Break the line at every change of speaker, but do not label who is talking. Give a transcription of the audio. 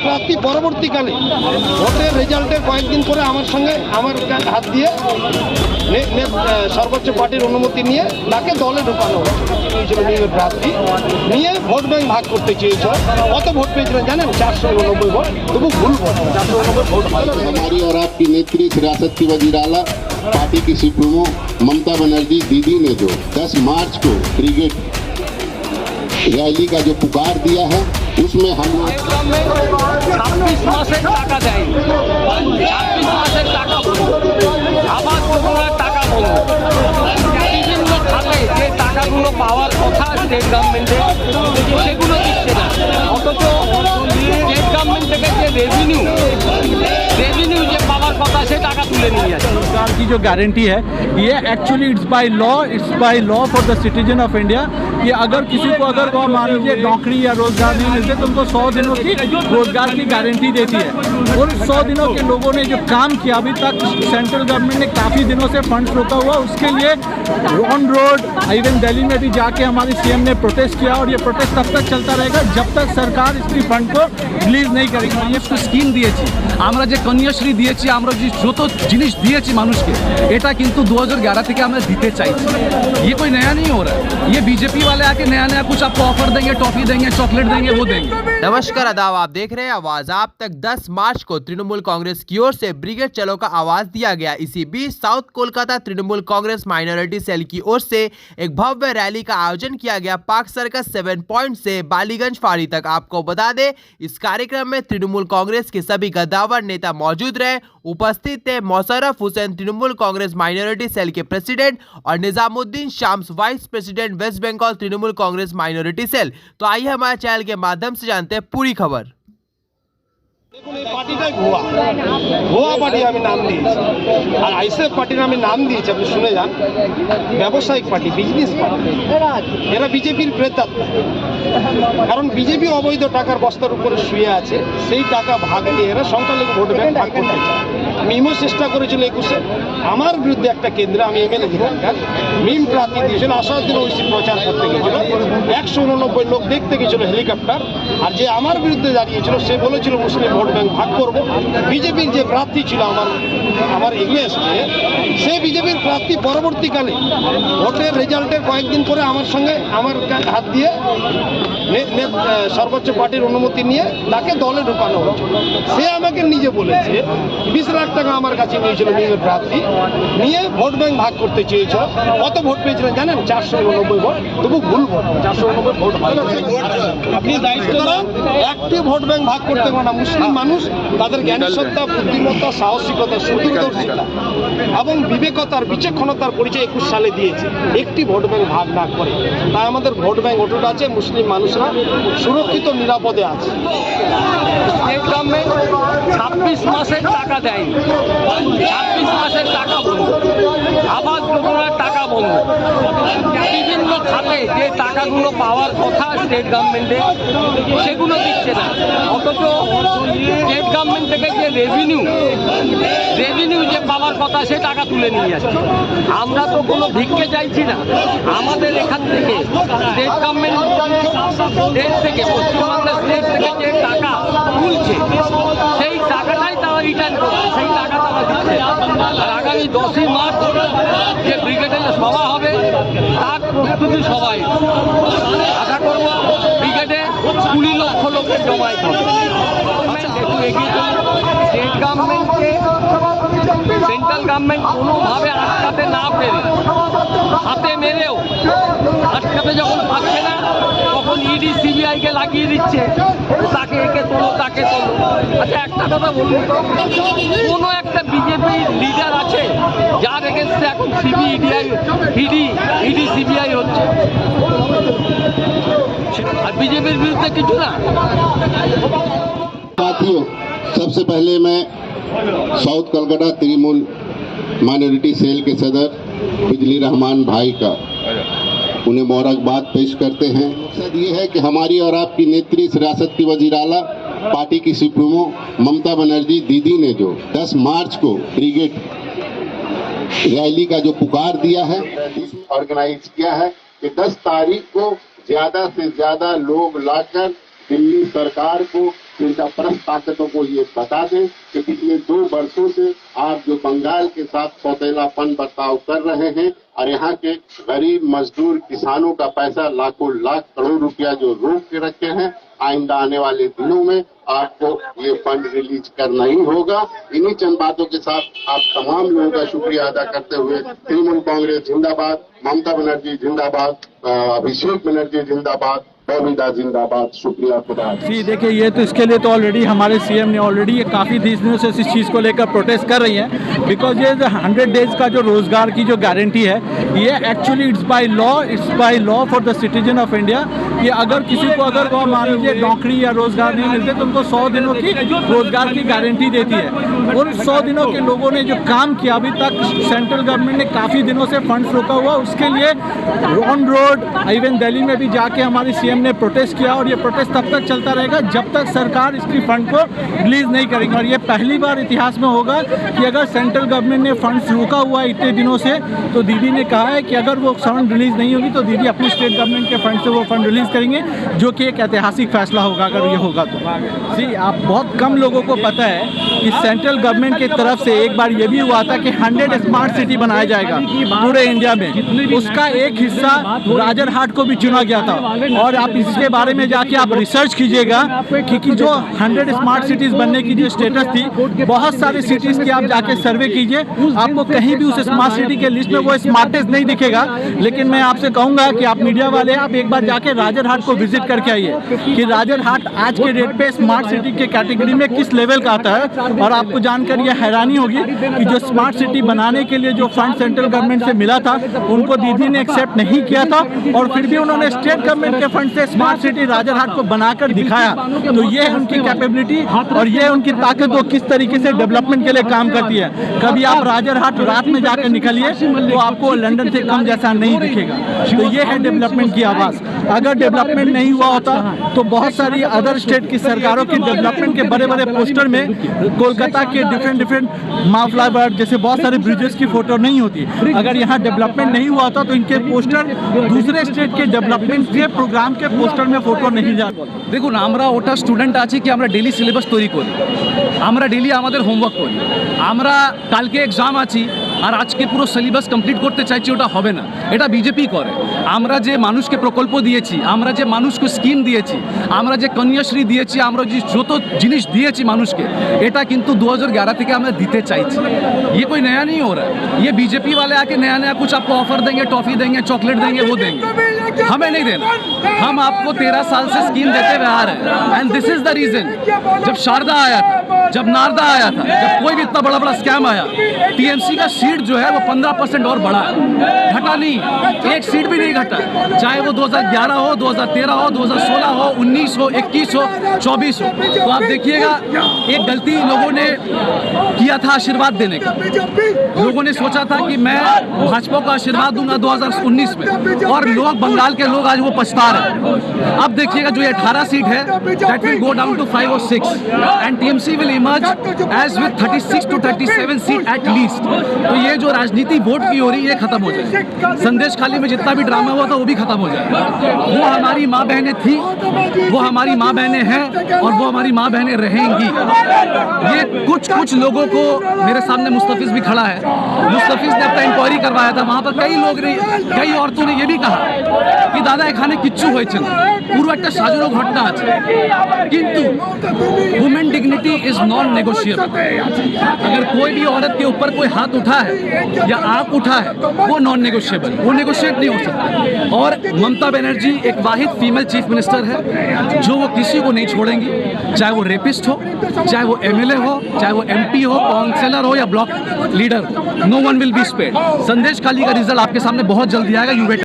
প্রার্থী পরবর্তীকালে ভোটের রেজাল্টের কয়েকদিন পরে আমার সঙ্গে আমার হাত দিয়ে সর্বোচ্চ পার্টির অনুমতি নিয়ে তাকে দলে ঢুকানো হয়েছিল। নিউমের প্রার্থী নিয়ে ভোট ব্যাংক ভাগ করতে চেয়েছিল। কত ভোট পেয়েছিলেন জানেন? 489 ভোট। তবু ভুল ভোট, 489 ভোট।
हमारी और आपकी नेत्री सियासत की वजीर आला पार्टी की सुप्रीमो ममता बनर्जी दीदी ने जो 10 मार्च को ब्रिगेड रैली का जो पुकार दिया है उसमें हम लोग
26 মাসের টাকা দেয়, 26 মাসের টাকা আবার করোনার টাকা বলো, বিভিন্ন খাতে যে টাকাগুলো পাওয়ার কথা স্টেট গভর্নমেন্টে সেগুলো দিচ্ছে না। অথচ স্টেট গভর্নমেন্ট থেকে যে রেভিনিউ যে পাওয়ার কথা সে টাকা তুলে নিয়ে যাচ্ছে।
रोजगार की जो गारंटी है ये actually it's by law for the citizen of India कि अगर किसी को अगर वो मान लीजिए नौकरी या रोजगार नहीं मिलते तो उनको 100 दिनों की रोजगार की गारंटी देती है। और 100 दिनों के लोगों ने जो काम किया अभी तक सेंट्रल गवर्नमेंट ने काफ़ी दिनों से फंड्स रोका हुआ, उसके लिए ऑन रोड इवन दिल्ली में भी जाके हमारे सीएम ने प्रोटेस्ट किया और ये प्रोटेस्ट तब तक चलता रहेगा जब तक सरकार इसकी फंड को रिलीज नहीं करेगी।
মানুষকে স্কিম দিয়েছি আমরা, যে কন্যাশ্রী দিয়েছি, আমরা যে যত জিনিস দিয়েছি মানুষকে, এটা কিন্তু 2011 থেকে আমরা দিতে চাইছি। ये कोई नया नहीं हो रहा है, ये बीजेपी वाले आके नया कुछ आपको ऑफर देंगे, टॉफी देंगे, चॉकलेट देंगे, वो देंगे।
नमस्कार आदाब, आप देख रहे हैं आवाज। आप तक 10 मार्च को तृणमूल कांग्रेस की ओर से ब्रिगेड चलो का आवाज दिया गया। इसी बीच South Kolkata Trinamool Congress minority cell की ओर से एक भव्य रैली का आयोजन किया गया पार्क सर्कस 7 पॉइंट से बालीगंज फाड़ी तक। आपको बता दें इस कार्यक्रम में तृणमूल कांग्रेस के सभी कद्दावर नेता मौजूद रहे। उपस्थित थे मोशर्रफ हुसैन तृणमूल कांग्रेस माइनॉरिटी सेल के प्रेसिडेंट और Nizamuddin Shams vice president West Bengal Trinamool Congress minority cell. तो आइए हमारे चैनल के माध्यम से जानते हैं पूरी खबर।
দেখুন এই পার্টিটাই ভুয়া পার্টি আমি নাম দিয়েছি। আর আইসিএফ পার্টির আমি নাম দিয়েছি, আপনি শুনে যান, ব্যবসায়িক পার্টি, বিজনেস পার্টি। এরা বিজেপির প্রেতাত্মা। কারণ বিজেপি অবৈধ টাকার বস্তার উপরে শুয়ে আছে, সেই টাকা ভাগ দিয়ে এরা সংখ্যালঘু ভোট ব্যাংক ভাগ করতে চায়। মিমও চেষ্টা করেছিল 21-এ আমার বিরুদ্ধে একটা কেন্দ্রে, আমি এমএলএ এখানকার, মিম প্রার্থী দিয়েছিল, আসাদুদ্দিন ওইসি প্রচার করতে গেছিল, 189 লোক দেখতে গেছিল হেলিকপ্টার। আর যে আমার বিরুদ্ধে দাঁড়িয়েছিল সে বলেছিল মুসলিম ভোট ব্যাংক ভাগ করবো। বিজেপির যে প্রার্থী ছিল আমার এগেইনস্টে, সে বিজেপির প্রার্থী পরবর্তীকালে ভোটের রেজাল্টের কয়েকদিন পরে আমার সঙ্গে আমার হাত দিয়ে সর্বোচ্চ পার্টির অনুমতি নিয়ে তাকে দলে ঢুকানো হয়েছিল। সে আমাকে নিজে বলেছে 20 লাখ টাকা আমার কাছে নিয়েছিল নিউমের প্রার্থী, নিয়ে ভোট ব্যাংক ভাগ করতে চেয়েছিল। কত ভোট পেয়েছিলেন জানেন? 489 ভোট। তবু ভুল ভোট, 489 ভোট। আপনি দায়িত্ব নেন, একটি ভোট ব্যাংক ভাগ করতে পারে না। মুসলিম মানুষ তাদের জ্ঞানসত্তা, বুদ্ধিমত্তা, সাহসিকতা, সুদূরদর্শিতা এবং বিবেকতার, বিচক্ষণতার পরিচয় 21 সালে দিয়েছে। একটি ভোট ব্যাংক ভাগ না করে, তাই আমাদের ভোট ব্যাংক অটুট আছে। মুসলিম মানুষরা সুরক্ষিত, নিরাপদে আছে।
স্টেট গভর্নমেন্ট 26 মাসের টাকা দেয়, 26 মাসের টাকা বন্ধ, আবার করোনার টাকা বন্ধ, বিভিন্ন খাতে যে টাকাগুলো পাওয়ার কথা স্টেট গভর্নমেন্টে সেগুলো দিচ্ছে না। অথচ স্টেট গভর্নমেন্ট থেকে যে রেভিনিউ যে পাওয়ার কথা সে টাকা তুলে নিয়ে যাচ্ছে। আমরা তো কোনো ভিক্ষে চাইছি না, আমাদের এখান থেকে স্টেট গভর্নমেন্ট স্টেট থেকে, পশ্চিমবঙ্গের স্টেট থেকে যে টাকা তুলছে সেই টাকাটাই তারা রিটার্ন করছে, সেই টাকা তারা দিচ্ছে। আর আগামী 10ই মার্চ যে ব্রিগেডের সভা হবে তার প্রস্তুতি সবাই। আশা করব ব্রিগেডে 20 লক্ষ লোকের জমায়েত হবে। একটু এগিয়ে চলুন। স্টেট গভর্নমেন্টকে সেন্ট্রাল গভর্নমেন্ট কোনোভাবে আটকাতে না পেরে, হাতে মেরেও আটকাতে যখন পারছে না, তখন ইডি সিবিআইকে লাগিয়ে দিচ্ছে, তাকে একে তোলো, তাকে তোলো। আচ্ছা একটা কথা বলুন তো, কোনো একটা বিজেপি লিডার আছে যার এগেন্স্টে এখন ইডি সিবিআই হচ্ছে? আর বিজেপির বিরুদ্ধে কিছু না।
साथियों, सबसे पहले मैं south Kolkata Trinamool minority cell के सदर बिजली रहमान भाई का उन्हें मुबारकबाद पेश करते हैं। मकसद ये है कि हमारी और आपकी नेत्री सियासत की वजीर आला पार्टी की सुप्रीमो ममता बनर्जी दीदी ने जो 10 मार्च को ब्रिगेड रैली का जो पुकार दिया है, ऑर्गेनाइज किया है कि 10 तारीख को ज्यादा से ज्यादा लोग लाकर दिल्ली सरकार को इनका परम ताकतों को ये बता दें कि पिछले 2 वर्षों से आप जो बंगाल के साथ सौतेलापन बर्ताव कर रहे हैं और यहाँ के गरीब मजदूर किसानों का पैसा लाखों लाख करोड़ रुपया जो रोक के रखे हैं, आइंदा आने वाले दिनों में आपको ये फंड रिलीज करना ही होगा। इन्हीं चंद बातों के साथ आप तमाम लोगों का शुक्रिया अदा करते हुए तृणमूल कांग्रेस जिंदाबाद, ममता बनर्जी जिंदाबाद, अभिषेक बनर्जी जिंदाबाद, बबीता जिंदाबाद। शुक्रिया खुदा।
जी देखिए, ये तो इसके लिए तो ऑलरेडी हमारे सीएम ने ऑलरेडी ये काफ़ी दिनों से इस चीज़ को लेकर प्रोटेस्ट कर रही हैं, बिकॉज ये 100 डेज का जो रोज़गार की जो गारंटी है, ये actually it's by law for the citizen of India. कि अगर किसी को अगर वो मान लीजिए नौकरी या रोज़गार नहीं मिलते तो उनको 100 दिनों की रोज़गार की गारंटी देती है। उन 100 दिनों के लोगों ने जो काम किया, अभी तक सेंट्रल गवर्नमेंट ने काफ़ी दिनों से फंड्स रोका हुआ, उसके लिए ऑन रोड इवन दिल्ली में भी जाके हमारी सीएम ने प्रोटेस्ट किया, और ये प्रोटेस्ट तब तक चलता रहेगा जब तक सरकार इसकी फंड को रिलीज नहीं करेगी। और ये पहली बार इतिहास में होगा कि अगर सेंट्रल गवर्नमेंट ने फंड्स रोका हुआ है इतने दिनों से, तो दीदी ने कहा है कि अगर वो फंड रिलीज नहीं होगी तो दीदी अपनी स्टेट गवर्नमेंट के फंड से वो फंड रिलीज करेंगे, जो कि एक ऐतिहासिक फैसला होगा अगर ये होगा तो। जी, आप बहुत कम लोगों को पता है कि सेंट्रल गवर्नमेंट की तरफ से एक बार ये भी हुआ था कि 100 स्मार्ट सिटी बनाया जाएगा पूरे इंडिया में। उसका एक हिस्सा राजरहाट को भी चुना गया था, और आप इसके बारे में जाके आप रिसर्च कीजिएगा कि जो 100 स्मार्ट सिटीज़ बनने की जो स्टेटस थी, बहुत सारी सिटीज़ की आप जाके सर्वे कीजिए, आपको कहीं भी उस स्मार्ट सिटी के लिस्ट में वो स्मार्टेस्ट नहीं दिखेगा। लेकिन मैं आपसे कहूँगा कि आप मीडिया वाले आप एक बार जाके राजरहाट को विजिट करके आइए कि राजरहाट आज के डेट पे स्मार्ट सिटी के कैटेगरी में किस लेवल का आता है, और आपको जानकर यह हैरानी होगी कि जो स्मार्ट सिटी बनाने के लिए जो फंड सेंट्रल गवर्नमेंट से मिला था, उनको दीदी ने एक्सेप्ट नहीं किया था, और फिर भी उन्होंने स्टेट गवर्नमेंट के फंड से स्मार्ट सिटी राजरहाट को बनाकर दिखाया। तो ये है उनकी कैपेबिलिटी और ये है उनकी ताकत, वो किस तरीके से डेवलपमेंट के लिए काम करती है। कभी आप राजरहाट रात में जाकर निकलिए तो आपको लंदन से कम जैसा नहीं दिखेगा। तो ये है डेवलपमेंट की आवाज़। अगर डेवलपमेंट नहीं हुआ होता तो बहुत सारी अदर स्टेट की सरकारों की डेवलपमेंट के बड़े बड़े पोस्टर में कोलकाता के डिफरेंट फ्लाईओवर जैसे बहुत सारे ब्रिजेस की फोटो नहीं होती। अगर यहाँ डेवलपमेंट नहीं हुआ था तो इनके पोस्टर दूसरे स्टेट के डेवलपमेंट के प्रोग्राम के पोस्टर में फोटो नहीं जाता।
দেখুন, আমরা ওটা স্টুডেন্ট আছি কি আমরা ডেলি সিলেবাস তৈরি করি, আমরা ডেলি আমাদের হোমওয়ার্ক করি, আমরা কালকে এক্সাম আছি আর আজকে পুরো সিলেবাস কমপ্লিট করতে চাইছি, ওটা হবে না। এটা বিজেপি করে। আমরা যে মানুষকে প্রকল্প দিয়েছি, আমরা যে মানুষকে স্কিম দিয়েছি, আমরা যে কন্যাশ্রী দিয়েছি, আমরা যে যত জিনিস দিয়েছি মানুষকে, এটা কিন্তু 2011 থেকে আমরা দিতে চাইছি। ये कोई नया नहीं हो रहा है। ये बीजेपी वाले आके नया नया कुछ आपको ऑफर देंगे, टॉफी देंगे, चॉकलेट देंगे, वो देंगे। हमें नहीं देना। हम आपको 13 साल से स्कीम देते हुए आ रहे हैं, and this is the reason. जब शारदा आया था, जब नारदा आया था, जब कोई भी इतना बड़ा बड़ा स्कैम आया, टीएमसी का सीट जो है वो 15% और बढ़ा है, घटा नहीं, एक सीट भी नहीं घटा। चाहे वो 2011 हो, 2013 हो, 2016 हो, 19 हो, 21 हो, 24 हो। तो आप देखिएगा, एक गलती लोगों ने किया था आशीर्वाद देने का। लोगों ने सोचा था कि मैं भाजपा को आशीर्वाद दूंगा 2019 में, और लोग बंगाल के लोग आज वो पछता रहे हैं। अब देखिएगा जो ये 18 सीट है, that will go down to 5 और 6, and TMC will emerge as with 36 to 37 seat at least. तो ये जो राजनीति वोट की हो रही है, ये खत्म हो जाए। संदेश खाली में जितना भी ड्रामा हुआ था वो भी खत्म हो जाएगा। वो हमारी माँ बहनें थी, वो हमारी माँ बहनें हैं, और वो हमारी माँ बहनें रहेंगी। ये कुछ लोगों को, मेरे सामने मुस्तफिज भी खड़ा है, मुस्तफिज ने अपना इंक्वायरी करवाया था, वहाँ पर कई औरतों ने ये भी कहा कि दादा एखाने किच्छु হয়েছে না, পুরো একটা সাজানো ঘটনা আছে, কিন্তু women dignity is non negotiable. अगर कोई भी औरत के ऊपर कोई हाथ उठा है या आंख उठा है, वो नॉन नेगोशिएबल, वो नेगोशिएट नहीं हो सकता। और ममता बनर्जी एक वाहिद फीमेल चीफ मिनिस्टर है जो वो किसी को नहीं छोड़ेंगी, चाहे वो रेपिस्ट हो, चाहे वो एमएलए हो, चाहे वो एमपी हो, काउंसलर हो या block leader, no one will be spared. Sandeshkhali का रिजल्ट आपके सामने बहुत जल्दी आएगा, यू वेट।